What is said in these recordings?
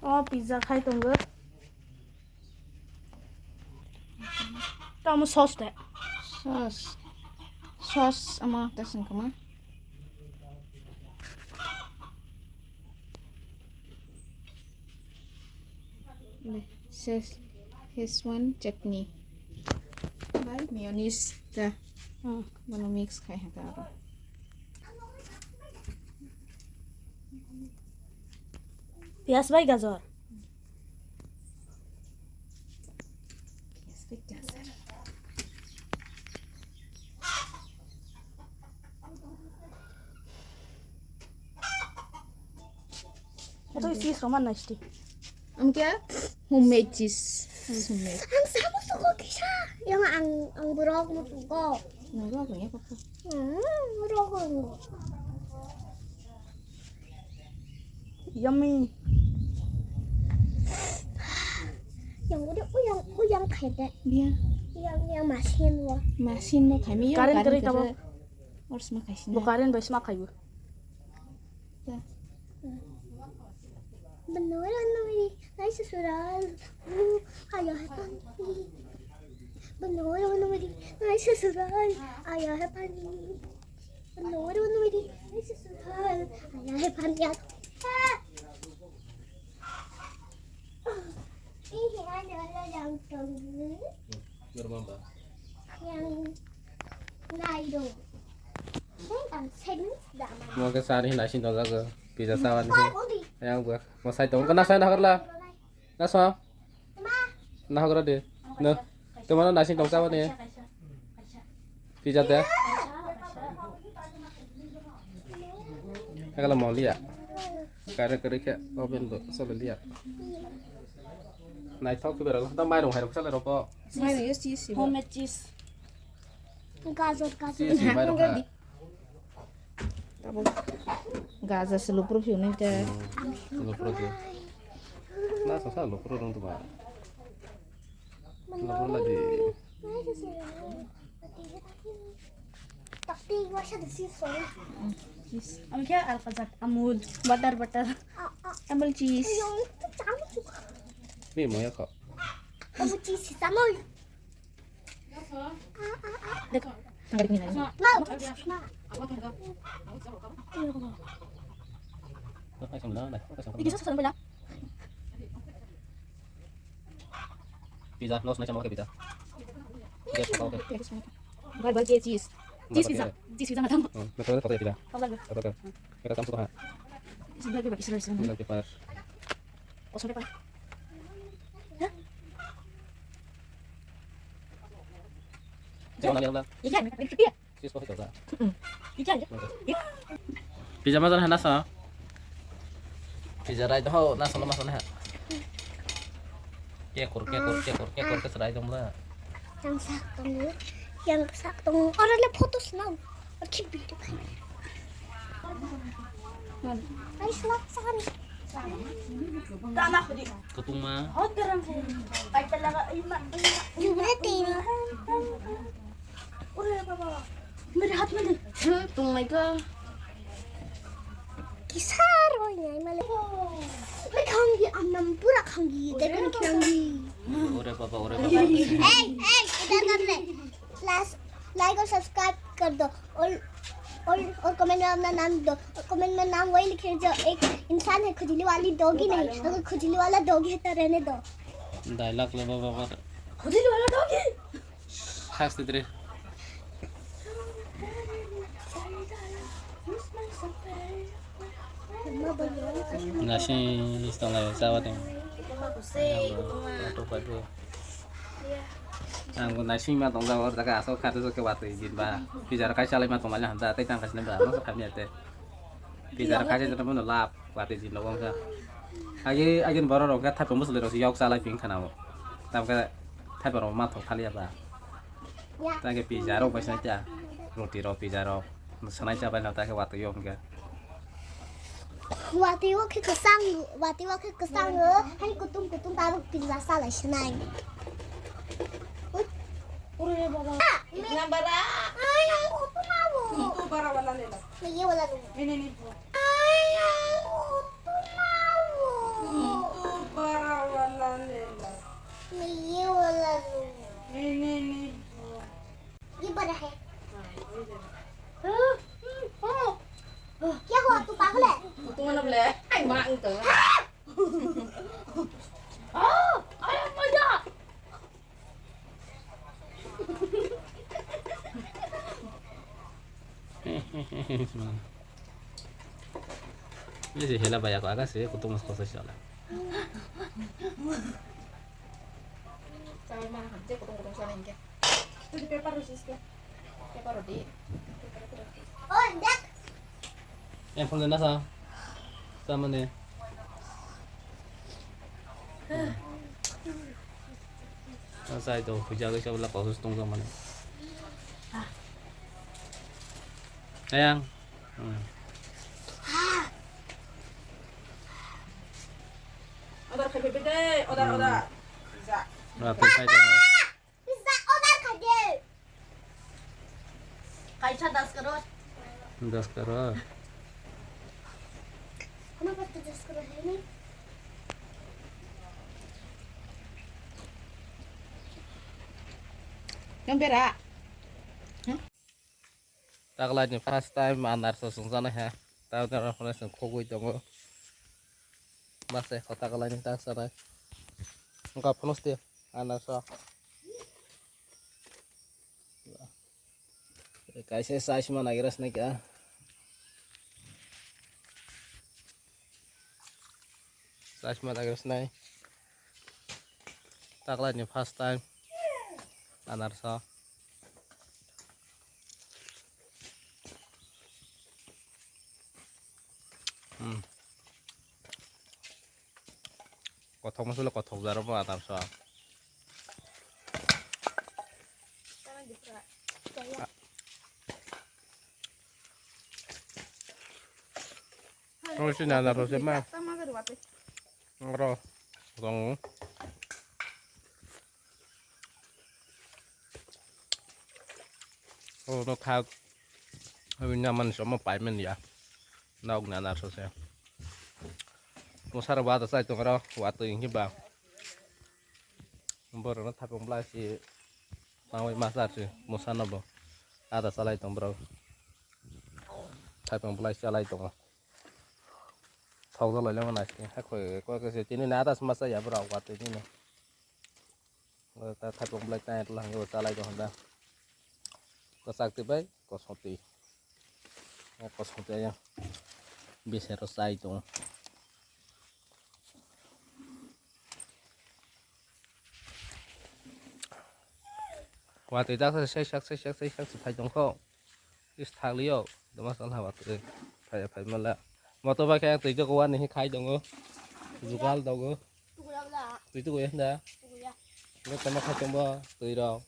पिज्जा खाई तंगो kamu sos deh sos ama tasin kama Szechuan chutney baik mayonnaise dah mana mix kayak apa pias baik gajar itu isi roman nasti क्या homemade cheese homemade Ang sama suka kisah yang ang buruk mo suka. naga apa ya papa Buruk mo. yummy Yang udah uyang kayak dia yang masin lo. masin lo kami ya Karin kering kamu harus makan sini bukarin bes makai bu Beneran nih, ay susural. Ayaw pani. Beneran nih, ay susural. Ayaw pani. Beneran nih, ay susural. Ayaw pani. Ini adalah yang tengah. Berapa? Yang naik Kan senin dama. Mau ke sana ini nasi dong ke pizza sawan ini. Odi. Yang gua mau saya dong kena saya nak kerla. Nasa? Nah kerla deh. Nah, kemana nasi dong sawan ini? Pizza teh? Kalau mau lihat, karena kerja open tuh selalu lihat. Naik tahu ke berapa? Kita main dong, hari kita lihat apa? mayonnaise cheese sih homemade cheese Gazor. Sih, main dong. gaza seluruh sini teh Lu perlu tuh. Nah, susah lu perlu dong tuh mah. Lu perlu lagi. Tapi masih ada sisa. cheese am kya alkazak amul butter ambil cheese Yang itu campur juga. Ini mau ya kok. Kamu cheese sama. nggak dingin aja Mau. Pakai sambal dah. Pakai sambal. ini susah banyak Pizza, nos naik sama pakai pizza. Oke, oke. buat cheese cheese pizza nggak tahu Betul pakai pizza. apa lagi Oke. Kita campur ha. sebagai bagi seluruh Ini lagi pas. oh sampai pak Jangan ambil lah. ikan iya Sis pakai coba. ikan ya Pizza mana sana nasa? Pizza rai dah, nasa nama sana. Kekur ke serai dong lah. Yang saktong orang lihat foto senang. Oke, video kan. Ay, selaksan. tama ko di Ketung mah. oh terang ay talaga ay Jumatin. udah apa merihat mana oh my god Kisaro niya. May kangi anam pura kangi. Dekan kangi. Ore papa. Hey, इधर कर ले. लाइक और सब्सक्राइब कर दो और कमेंट में अपना नाम दो और कमेंट में नाम वही लिखे जो एक इंसान है खुजली वाली डॉगी नहीं अगर खुजली वाला डॉगी है तो रहने दो Dialog lah bapak. खुदी वाला dogi Khas tu deh. Nasi setengah sawat yang. Padu. Ang nasi mah tong sawat tak asal kata tu kewat izin bah. Bicara kasih lima tong malah hantar tapi tangkas nembak masuk kami ada. Bicara kasih tu pun lap wat izin lawang sah. Agi baru orang kata pemus lero si yok salah ping kanau. Tapi kata thai baru mah thok kali apa. या Tapi bicara apa saja. Roti bicara. Senai cabai nanti ke waktu yom ke. वातिवा के कसंग हनी कुतुम तारु पिज्जा साला शनाई udah baba yang bara ay ang kuto mawo itu bara wala nila May wala dun ini ay ang kuto mawo le. Ai mang tử. Ayam aja. Ini sih hela banyak agak sih, kutung mas kosa siapa. Saya mah hanci kutung-kutung sana ini. Itu di paper rusis ke. Paper roti. Oh, dak. Yang pun nasa, sama nih. Nasa itu, hujan siapa lah khusus tunggu sama nih. Sayang. Odar ke bebede, odar. Bisa. Berapa kali itu? Bisa order kaje. Kaisa das terus. Udah sekarang. Kenapa tujuh sekolah ini? Yang berak. Tak lagi first time anar sosong sana ya. Tahu tak orang yang kau itu mau. Masih kota lagi tak sana. Enggak penuh dia anar so. Kaisa size mana kira snack ya. Size mana kira snack. Tak lagi first time anar so. Kothok masuk lah kothok darah apa atar so. Terus ini ada terus mah. Sama ke dua tuh. Ngro. Tong. Oh, nó khao. Hơi nyaman sama payment ya. Nauk nana terus ya. Musara wata sai tong ro watu ini bang. Bro nó thap bông lai si mang với massage si musana bro. Ada salai tong bro. Thap bông lai salai tong. Thau đó lại lên này hắc khỏi coi cái gì ini nada semasa ya bro watu ini. Ta thap bông lai tai lang yo salai tong da. Có sakti bay, có soti. Có soti ya. Bisa rasai tong. Và từ đó sẽ phải trong kho cái thang liêu đó mà sao từ phải mà là mà tôi phải cái từ cho cô anh này khai trong ngô dù cao đâu ngô từ tôi quên đã nó tao mà khai trong bao từ đâu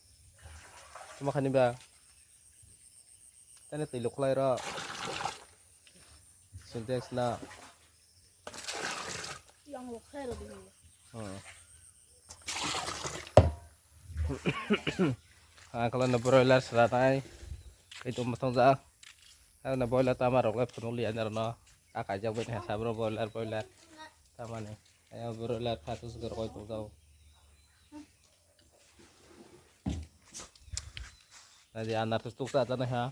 tao mà khai đi ba tao này từ lục lại rồi syntax na Yang lokal lebih. Kalau na broiler seratai itu masang za kalau na broiler tama rok penuh lian no kakak jauh ben sabro broiler tama nih ayo broiler satu seger kau itu tahu nanti anak terus tuh saat nih ya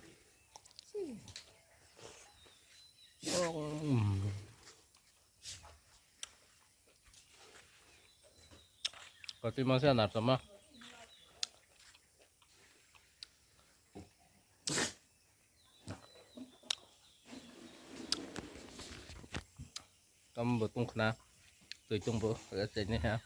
kau masih anak sama kamu betung kena tuh jumbo ke sini ya